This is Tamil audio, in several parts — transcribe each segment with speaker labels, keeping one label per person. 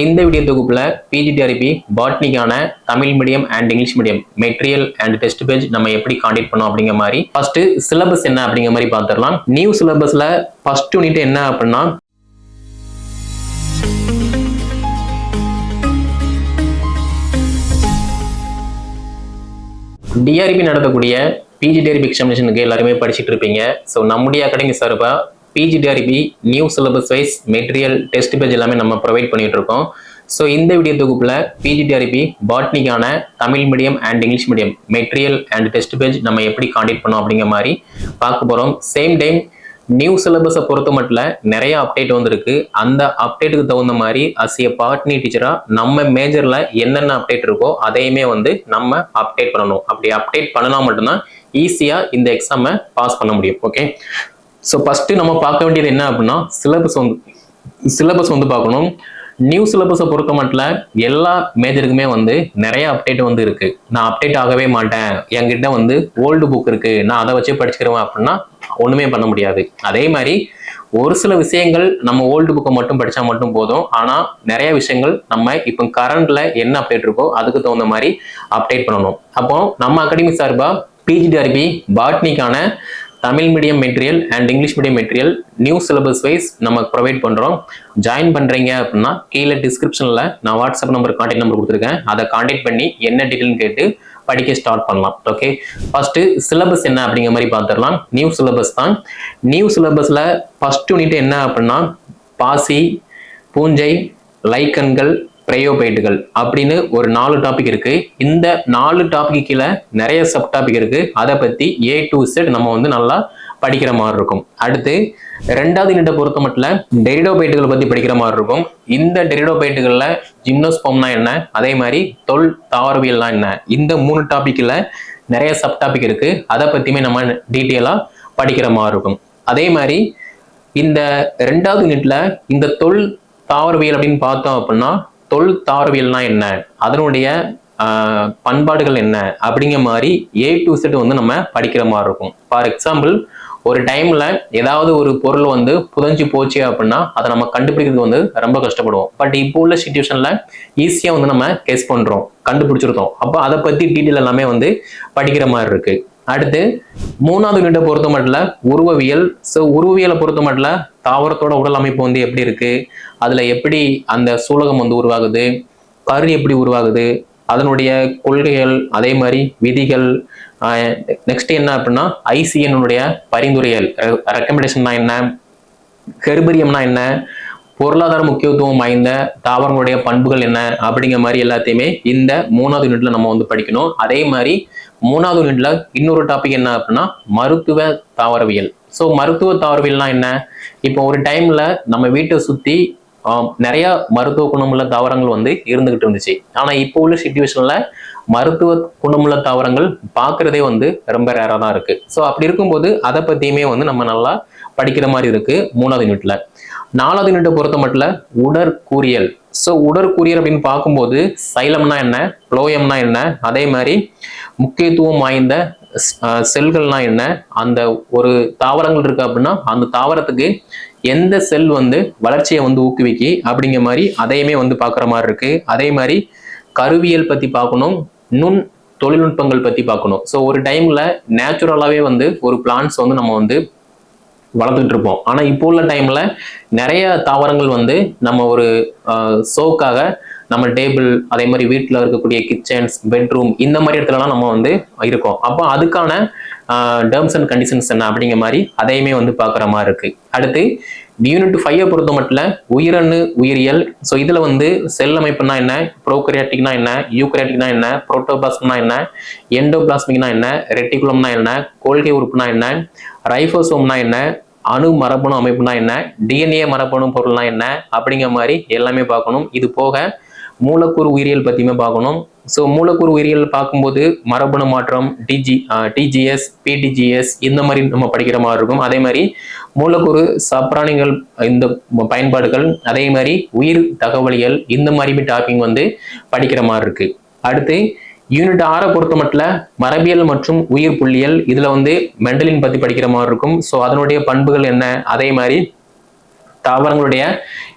Speaker 1: இந்த வீடியோ தொகுப்புல பிஜிடிஆர்பி பாட்னிக்கான Tamil medium and English medium material and test page நம்ம எப்படி காண்டக்ட் பண்ணோம் அப்படிங்கிற மாதிரி ஃபர்ஸ்ட் சிலபஸ் என்ன அப்படிங்கிற மாதிரி பார்த்துடலாம். நியூ சிலபஸ்ல ஃபர்ஸ்ட் யூனிட் என்ன அப்படின்னா டிஆர்பி நடத்தக்கூடிய பிஜிடிஆர்பி எக்ஸாமினேஷனுக்கு எல்லாருமே படிச்சுட்டு இருப்பீங்க. ஸோ நம்முடைய அகாடமி சார்பா PGDRB new syllabus wise material test page எல்லாமே நம்ம ப்ரொவைட் பண்ணிட்டு இருக்கோம். ஸோ இந்த வீடியோ தொகுப்புல பிஜிடிஆர்பி பாட்னிக்கான Tamil medium and English medium material and test page நம்ம எப்படி காண்டக்ட் பண்ணோம் அப்படிங்கிற மாதிரி பார்க்க போறோம். சேம் டைம் நியூ சிலபஸை பொறுத்த மட்டும் நிறைய அப்டேட் வந்திருக்கு. அந்த அப்டேட்டுக்கு தகுந்த மாதிரி அஸ் ஏ பாட்னி டீச்சரா நம்ம மேஜர்ல என்னென்ன அப்டேட் இருக்கோ அதையுமே நம்ம அப்டேட் பண்ணணும். அப்படி அப்டேட் பண்ணனா மட்டும்தான் ஈஸியா இந்த எக்ஸாமை பாஸ் பண்ண முடியும். ஓகே, ஸோ ஃபர்ஸ்ட் நம்ம பார்க்க வேண்டியது என்ன அப்படின்னா சிலபஸ் பார்க்கணும். நியூ சிலபஸை பொறுத்த மட்டும் எல்லா மேஜருக்குமே நிறைய அப்டேட் இருக்கு. நான் அப்டேட் ஆகவே மாட்டேன், என்கிட்ட ஓல்டு புக் இருக்கு, நான் அதை வச்சே படிச்சுக்கிறேன் அப்படின்னா ஒண்ணுமே பண்ண முடியாது. அதே மாதிரி ஒரு சில விஷயங்கள் நம்ம ஓல்டு புக்கை மட்டும் படிச்சா மட்டும் போதும். ஆனா நிறைய விஷயங்கள் நம்ம இப்போ கரண்ட்ல என்ன அப்டேட் இருக்கோ அதுக்கு தகுந்த மாதிரி அப்டேட் பண்ணணும். அப்போ நம்ம அகாடமி சார்பா பிஜிடிஆர்பி பாட்னிக்கான Tamil medium material and English medium material new syllabus wise நம்ம ப்ரொவைட் பண்றோம். ஜாயின் பண்றீங்க அப்படின்னா கீழே டிஸ்கிரிப்ஷன்ல நான் வாட்ஸ்அப் நம்பர் கான்டாக்ட் நம்பர் கொடுத்துருக்கேன். அதை கான்டாக்ட் பண்ணி என்ன டீட்டெயில்னு கேட்டு படிக்க ஸ்டார்ட் பண்ணலாம். ஓகே, ஃபர்ஸ்ட் சிலபஸ் என்ன அப்படிங்கிற மாதிரி பார்த்துடலாம். நியூ சிலபஸ் தான். நியூ சிலபஸ்ல ஃபர்ஸ்ட் யூனிட் என்ன அப்படின்னா பாசி, பூஞ்சை, லைக்கன்கள், பிரயோபைட்டுகள் அப்படின்னு ஒரு 4 டாபிக் இருக்கு. இந்த 4 டாபிக் கீழே நிறைய சப் டாபிக் இருக்கு. அதை பத்தி A to Z நம்ம நல்லா படிக்கிற மாதிரி இருக்கும். அடுத்து 2வது யூனிட்டை பொறுத்த மட்டும் டெரிடோபைட்டுகளை பத்தி படிக்கிற மாதிரி இருக்கும். இந்த டெரிடோபைட்டுகள்ல ஜிம்னோஸ்போம்னா என்ன, அதே மாதிரி தொல் தாவரவியல்னா என்ன, இந்த 3 டாபிக்ல நிறைய சப் டாபிக் இருக்கு. அதை பத்தியுமே நம்ம டீட்டெயிலா படிக்கிற மாதிரி இருக்கும். அதே மாதிரி இந்த 2வது யூனிட்ல இந்த தொல் தாவரவியல் அப்படின்னு பார்த்தோம் அப்படின்னா தொல் தாவரவியல்னா என்ன, அதனுடைய பண்பாடுகள் என்ன அப்படிங்கிற மாதிரி A to Z நம்ம படிக்கிற மாதிரி இருக்கும். ஃபார் எக்ஸாம்பிள், ஒரு டைம்ல ஏதாவது ஒரு பொருள் புதஞ்சு போச்சு அப்படின்னா அதை நம்ம கண்டுபிடிக்கிறது ரொம்ப கஷ்டப்படுவோம். பட் இப்போ உள்ள சிச்சுவேஷன்ல ஈஸியா நம்ம கெஸ் பண்றோம், கண்டுபிடிச்சிருக்கோம். அப்போ அதை பத்தி டீட்டெயில் எல்லாமே படிக்கிற மாதிரி இருக்கு. அடுத்து 3வது யூனிட்டை பொறுத்த மட்டும் உருவவியல். ஸோ உருவவியலை பொறுத்த மட்டும் தாவரத்தோட உடல் அமைப்பு எப்படி இருக்கு, அதுல எப்படி அந்த சூலகம் உருவாகுது, கரு எப்படி உருவாகுது, அதனுடைய கொள்கைகள், அதே மாதிரி விதிகள். நெக்ஸ்ட் என்ன அப்படின்னா ஐசிஎன்னுடைய பரிந்துரைகள், ரெக்கமெண்டேஷன்னா என்ன, ஹெர்பரியம்னா என்ன, பொருளாதார முக்கியத்துவம் வாய்ந்த தாவரங்களுடைய பண்புகள் என்ன அப்படிங்கிற மாதிரி எல்லாத்தையுமே இந்த 3வது யூனிட்ல நம்ம படிக்கணும். அதே மாதிரி 3வது யூனிட்ல இன்னொரு டாபிக் என்ன அப்படின்னா மருத்துவ தாவரவியல். ஸோ மருத்துவ தாவரவியல்னா என்ன, இப்போ ஒரு டைம்ல நம்ம வீட்டை சுத்தி நிறைய மருத்துவ குணமுள்ள தாவரங்கள் இருந்துகிட்டு இருந்துச்சு. ஆனா இப்போ உள்ள சிச்சுவேஷன்ல மருத்துவ குணமுள்ள தாவரங்கள் பார்க்கறதே ரொம்ப ரேரா தான் இருக்கு. ஸோ அப்படி இருக்கும்போது அதை பத்தியுமே நம்ம நல்லா படிக்கிற மாதிரி இருக்கு 3வது யூனிட்ல. 4வது யூனிட்டை பொறுத்த மட்டும் உடற்கூறியல். ஸோ உடற்கூறியல் அப்படின்னு பார்க்கும்போது சைலம்னா என்ன, புளோயம்னா என்ன, அதே மாதிரி முக்கியத்துவம் வாய்ந்த செல்கள்னா என்ன, அந்த ஒரு தாவரங்கள் இருக்கு அப்படின்னா அந்த தாவரத்துக்கு எந்த செல் வளர்ச்சியை ஊக்குவிக்கி அப்படிங்கிற மாதிரி அதையுமே பார்க்குற மாதிரி இருக்கு. அதே மாதிரி கருவியல் பத்தி பார்க்கணும், நுண் தொழில்நுட்பங்கள் பத்தி பார்க்கணும். ஸோ ஒரு டைம்ல நேச்சுரலாவே ஒரு பிளான்ஸ் நம்ம வளர்த்துட்டு இருப்போம். ஆனா இப்போ உள்ள டைம்ல நிறைய தாவரங்கள் நம்ம ஒரு ஷோக்காக நம்ம டேபிள், அதே மாதிரி வீட்டில் இருக்கக்கூடிய கிச்சன்ஸ், பெட்ரூம், இந்த மாதிரி இடத்துலலாம் நம்ம இருக்கோம். அப்போ அதுக்கான டேர்ம்ஸ் அண்ட் கண்டிஷன்ஸ் என்ன அப்படிங்கிற மாதிரி அதையுமே பார்க்குற மாதிரி இருக்கு. அடுத்து யூனிட் 5 பொறுத்த மட்டும் உயிரணு உயிரியல். ஸோ இதுல செல் அமைப்புனா என்ன, ப்ரோகரியாட்டிக்னா என்ன, யூகரியாட்டிக்னா என்ன, புரோட்டோபிளாஸ்ம்னா என்ன, எண்டோபிளாஸ்மிக்னா என்ன, ரெட்டிகுலம்னா என்ன, கொள்கை உறுப்புனா என்ன, ரைபோசோம்னா என்ன, அணு மரபணு அமைப்புனா என்ன, டிஎன்ஏ மரபணு பொருள்னா என்ன அப்படிங்கிற மாதிரி எல்லாமே பார்க்கணும். இது போக மூலக்கூறு உயிரியல் பத்தியுமே பார்க்கணும். ஸோ மூலக்கூறு உயிரியல் பார்க்கும்போது மரபணு மாற்றம், டிஜிஎஸ், பிடிஜிஎஸ் இந்த மாதிரி நம்ம படிக்கிற மாதிரி இருக்கும். அதே மாதிரி மூலக்கூறு சப்ராணிகள் இந்த பயன்பாடுகள், அதே மாதிரி உயிர் தகவலியல் இந்த மாதிரி டாபிக் படிக்கிற மாதிரி இருக்கு. அடுத்து யூனிட் 6 பொறுத்த மட்டும் மரபியல் மற்றும் உயிர் புள்ளியல். இதுல மெண்டலின் பத்தி படிக்கிற மாதிரி இருக்கும். ஸோ அதனுடைய பண்புகள் என்ன, அதே மாதிரி தாவரங்களுடைய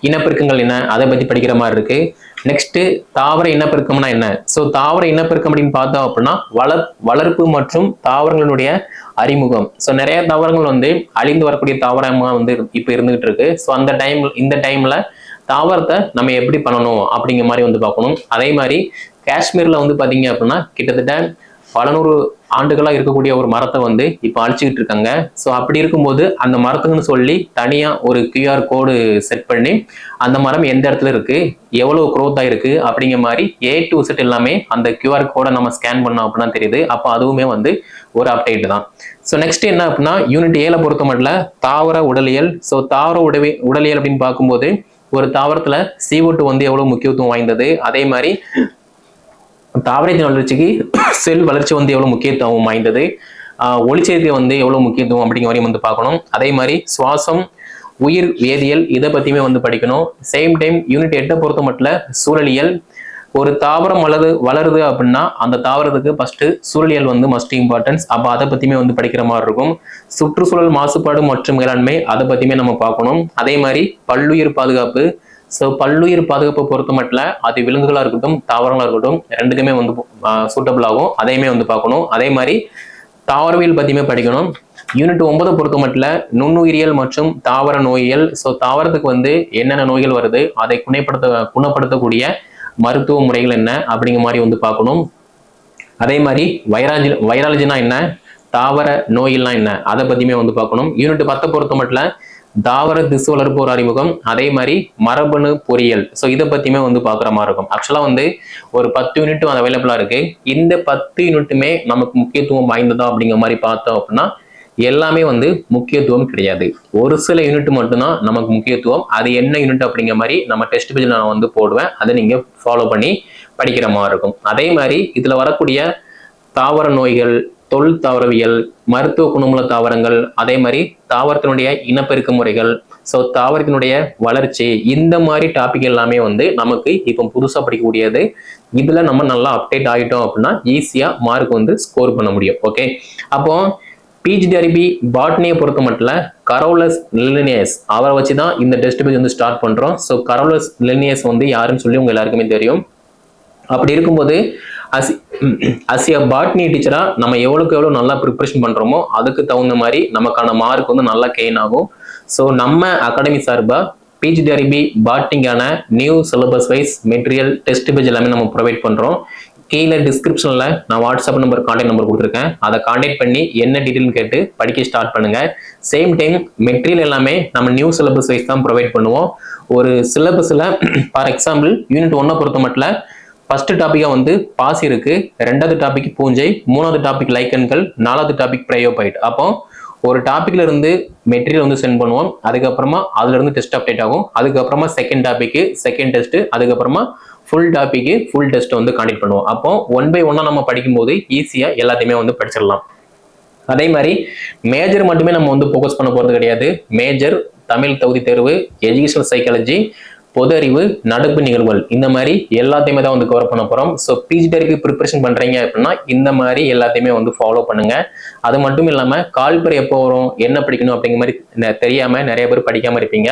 Speaker 1: இனப்பெருக்கங்கள் என்ன அதை பத்தி படிக்கிற மாதிரி இருக்கு. நெக்ஸ்ட் தாவர இனப்பெருக்கம்னா என்ன? ஸோ தாவர இனப்பெருக்கம் அப்படின்னு பார்த்தோம் அப்படின்னா வளர்ப்பு மற்றும் தாவரங்களுடைய அறிமுகம். ஸோ நிறைய தாவரங்கள் வந்து அழிந்து வரக்கூடிய தாவரமா வந்து இப்ப இருந்துகிட்டு இருக்கு. ஸோ இந்த டைம்ல தாவரத்தை நம்ம எப்படி பண்ணணும் அப்படிங்கிற மாதிரி வந்து பார்க்கணும். அதே மாதிரி காஷ்மீர்ல வந்து பாத்தீங்க அப்படின்னா கிட்டத்தட்ட பல நூறு ஆண்டுகளா இருக்கக்கூடிய ஒரு மரத்தை வந்து இப்ப அழிச்சுக்கிட்டு இருக்காங்க. ஸோ அப்படி இருக்கும்போது அந்த மரத்துக்குன்னு சொல்லி தனியா ஒரு QR கோடு செட் பண்ணி அந்த மரம் எந்த இடத்துல இருக்கு, எவ்வளவு குரோத் ஆயிருக்கு அப்படிங்கிற மாதிரி A to Z எல்லாமே அந்த QR கோடை நம்ம ஸ்கேன் பண்ணோம் அப்படின்னா தெரியுது. அப்போ அதுவுமே வந்து ஒரு அப்டேட் தான். ஸோ நெக்ஸ்ட் என்ன அப்படின்னா யூனிட் 7 பொறுத்த மட்டும் தாவர உடலியல். ஸோ தாவர உடலியல் அப்படின்னு பார்க்கும்போது ஒரு தாவரத்துல CO2 வந்து எவ்வளவு முக்கியத்துவம் வாய்ந்தது, அதே மாதிரி தாவரத்தின் வளர்ச்சிக்கு செல் வளர்ச்சி வந்து எவ்வளவு முக்கியத்துவம் வாய்ந்தது, ஒளிச்சேர்க்கை வந்து எவ்வளவு முக்கியத்துவம் அப்படிங்கிற வரையும் வந்து பார்க்கணும். அதே மாதிரி சுவாசம், உயிர் வேதியியல் இதை பத்தியுமே வந்து படிக்கணும். சேம் டைம் யூனிட் 8 பொறுத்த மட்டும் சூழலியல். ஒரு தாவரம் வளருது அப்படின்னா அந்த தாவரத்துக்கு ஃபர்ஸ்ட் சூழலியல் வந்து மஸ்ட் இம்பார்ட்டன்ஸ். அப்போ அதை பத்தியுமே வந்து படிக்கிற மாதிரி இருக்கும். சுற்றுச்சூழல் மாசுபாடு மற்றும் மேலாண்மை அதை பத்தியுமே நம்ம பார்க்கணும். அதே மாதிரி பல்லுயிர் பாதுகாப்பு. ஸோ பல்லுயிர் பாதுகாப்பை பொறுத்த மட்டும் அது விலங்குகளா இருக்கட்டும் தாவரங்களா இருக்கட்டும் ரெண்டுக்குமே வந்து சூட்டபிள் ஆகும். அதையுமே வந்து பார்க்கணும். அதே மாதிரி தாவரவியல் பத்தியுமே படிக்கணும். யூனிட் 9 பொறுத்த மட்டும் நுண்ணுயிரியல் மற்றும் தாவர நோயியல். ஸோ தாவரத்துக்கு வந்து என்னென்ன நோய்கள் வருது, அதை குணப்படுத்தக்கூடிய மருத்துவ முறைகள் என்ன அப்படிங்கிற மாதிரி வந்து பார்க்கணும். அதே மாதிரி வைராலஜினா என்ன, தாவர நோயில்னா என்ன அதை பத்தியுமே வந்து பார்க்கணும். யூனிட் 10 பொறுத்த மட்டும் தாவர திசு வளர்ப்பு ஒரு அறிமுகம். அதே மாதிரி மரபணு பொறியியல். ஸோ இதை பத்தியுமே வந்து பார்க்குற மாதிரி இருக்கும். ஆக்சுவலா வந்து ஒரு 10 யூனிட்டும் அவைலபிளா இருக்கு. இந்த 10 யூனிட்டுமே நமக்கு முக்கியத்துவம் வாய்ந்ததா அப்படிங்கிற மாதிரி பார்த்தோம் அப்படின்னா எல்லாமே வந்து முக்கியத்துவம் கிடையாது. ஒரு சில யூனிட் மட்டும்தான் நமக்கு முக்கியத்துவம். அது என்ன யூனிட் அப்படிங்கிற மாதிரி நம்ம டெஸ்ட் பேஜ்ல நான் வந்து போடுவேன். அதை நீங்க ஃபாலோ பண்ணி படிக்கிற மாதிரி இருக்கும். அதே மாதிரி இதுல வரக்கூடிய தாவர நோய்கள், தொல் தாவரவியல், மருத்துவ குணமுள்ள தாவரங்கள், அதே மாதிரி தாவரத்தினுடைய இனப்பெருக்க முறைகள், ஸோ தாவரத்தினுடைய வளர்ச்சி, இந்த மாதிரி டாபிக் எல்லாமே வந்து நமக்கு இப்போ புதுசாக படிக்கக்கூடியது. இதுல நம்ம நல்லா அப்டேட் ஆகிட்டோம் அப்படின்னா ஈஸியா மார்க் வந்து ஸ்கோர் பண்ண முடியும். ஓகே, அப்போ PGDRB பாட்னியை பொறுத்த மட்டும் கரோலஸ் லினியஸ் அவரை வச்சு தான் இந்த டெஸ்ட் பேஜ் வந்து ஸ்டார்ட் பண்றோம். ஸோ கரோலஸ் லினியஸ் வந்து யாருன்னு சொல்லி உங்க எல்லாருக்குமே தெரியும். அப்படி இருக்கும்போது அஸ் எ பாட்னி டீச்சரா நம்ம எவ்வளவுக்கு எவ்வளவு நல்லா ப்ரிப்பரேஷன் பண்றோமோ அதுக்கு தகுந்த மாதிரி நமக்கான மார்க் வந்து நல்லா கெயின் ஆகும். ஸோ நம்ம அகாடமி சார்பா PGDRB பாட்னிக்கான new syllabus wise material test page எல்லாமே நம்ம ப்ரொவைட் பண்றோம். கீழே டிஸ்கிரிப்ஷன்ல நான் வாட்ஸ்அப் நம்பர், கான்டாக்ட் நம்பர் கொடுத்துருக்கேன். அதை கான்டாக்ட் பண்ணி என்ன டீட்டெயில் கேட்டு படிக்க ஸ்டார்ட் பண்ணுங்க. சேம் டைம் மெட்டீரியல் எல்லாமே நம்ம நியூ சிலபஸ் வைஸ் தான் ப்ரொவைட் பண்ணுவோம். ஒரு சிலபஸ்ல ஃபார் எக்ஸாம்பிள் யூனிட் 1 பொறுத்த மட்டும் ஃபர்ஸ்ட் டாபிக்கா வந்து பாசி இருக்கு, 2வது டாபிக் பூஞ்சை, 3வது டாபிக் லைக்கன்கள், 4வது டாபிக் பிரயோபைட். அப்போ ஒரு டாபிக்ல இருந்து மெட்டீரியல் வந்து சென்ட் பண்ணுவோம். அதுக்கப்புறமா அதுல இருந்து டெஸ்ட் அப்டேட் ஆகும். அதுக்கப்புறமா செகண்ட் டாபிக் செகண்ட் டெஸ்ட், அதுக்கப்புறமா ஃபுல் டாபிக் ஃபுல் டெஸ்ட் வந்து கான்டக்ட் பண்ணுவோம். அப்போ 1 by 1 நம்ம படிக்கும் போது ஈஸியா எல்லாத்தையுமே வந்து படிச்சிடலாம். அதே மாதிரி மேஜர் மட்டுமே நம்ம வந்து ஃபோக்கஸ் பண்ண போறது கிடையாது. மேஜர், தமிழ் தகுதி தேர்வு, எஜுகேஷனல் சைக்காலஜி, பொது அறிவு, நடப்பு நிகழ்வுகள், இந்த மாதிரி எல்லாத்தையுமே தான் வந்து கவர் பண்ண போறோம். ஸோ PGDRB ப்ரிப்பரேஷன் பண்றீங்க அப்படின்னா இந்த மாதிரி எல்லாத்தையுமே வந்து ஃபாலோ பண்ணுங்க. அது மட்டும் இல்லாம கால்பர் எப்போ வரும், என்ன படிக்கணும் அப்படிங்கிற மாதிரி தெரியாம நிறைய பேர் படிக்காம இருப்பீங்க.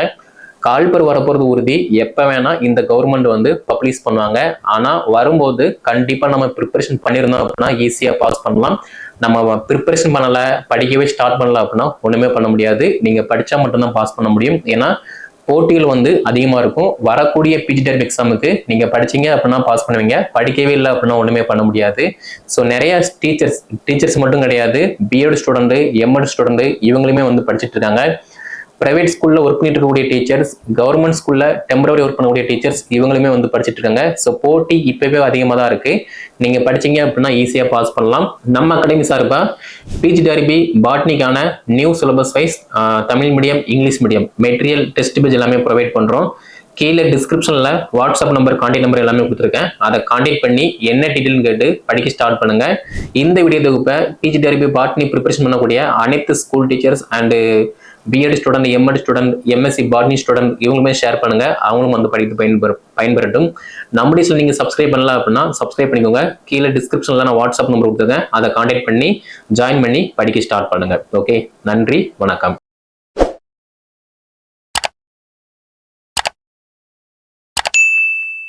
Speaker 1: கால்பர் வரப்போறது உறுதி. எப்ப வேணா இந்த கவர்மெண்ட் வந்து பப்ளிஷ் பண்ணுவாங்க. ஆனா வரும்போது கண்டிப்பா நம்ம ப்ரிப்பரேஷன் பண்ணியிருந்தோம் அப்படின்னா ஈஸியா பாஸ் பண்ணலாம். நம்ம ப்ரிப்பரேஷன் பண்ணல, படிக்கவே ஸ்டார்ட் பண்ணல அப்படின்னா ஒண்ணுமே பண்ண முடியாது. நீங்க படிச்சா மட்டும்தான் பாஸ் பண்ண முடியும். ஏன்னா போட்டிகள் வந்து அதிகமா இருக்கும். வரக்கூடிய PGDRB எக்ஸாமுக்கு நீங்க படிச்சீங்க அப்படின்னா பாஸ் பண்ணுவீங்க, படிக்கவே இல்லை அப்படின்னா ஒண்ணுமே பண்ண முடியாது. ஸோ நிறைய டீச்சர்ஸ் மட்டும் கிடையாது, BEd ஸ்டூடெண்ட், MEd ஸ்டூடெண்ட் இவங்களுமே வந்து படிச்சுட்டு இருக்காங்க. பிரைவேட் ஸ்கூல்ல ஒர்க் பண்ணிட்டு இருக்கக்கூடிய டீச்சர்ஸ், கவர்மெண்ட் ஸ்கூல்ல டெம்பரரி ஒர்க் பண்ணக்கூடிய டீச்சர்ஸ் இவங்களுமே வந்து படிச்சுட்டு இருக்காங்க. ஸோ போட்டி இப்பவே அதிகமாக தான் இருக்கு. நீங்க படிச்சீங்க அப்படின்னா ஈஸியா பாஸ் பண்ணலாம். நம்ம அகாடமி சார்பா PGDRB பாட்னிக்கான new syllabus wise Tamil medium, English medium material test page எல்லாமே ப்ரொவைட் பண்றோம். கீழே டிஸ்கிரிப்ஷன்ல வாட்ஸ்அப் நம்பர், கான்டாக்ட் நம்பர் எல்லாமே கொடுத்துருக்கேன். அதை கான்டாக்ட் பண்ணி என்ன டீட்டெயில் கேட்டு படிக்க ஸ்டார்ட் பண்ணுங்க. இந்த வீடியோ தொகுப்பை PGDRB பாட்னி ப்ரிப்பரேஷன் பண்ணக்கூடிய அனைத்து school teachers and BEd student, MEd student, MSc botany student இவங்களுமே ஷேர் பண்ணுங்க. அவங்களும் வந்து படித்து பயன்பெறட்டும். நம்முடைய நீங்க சப்ஸ்கிரைப் பண்ணல அப்படின்னா சப்ஸ்கிரைப் பண்ணிக்கோங்க. கீழே டிஸ்கிரிப்ஷன்ல நான் வாட்ஸ்அப் நம்பர் கொடுத்துருக்கேன். அதை கான்டாக்ட் பண்ணி ஜாயின் பண்ணி படிக்க ஸ்டார்ட் பண்ணுங்க. ஓகே, நன்றி, வணக்கம்.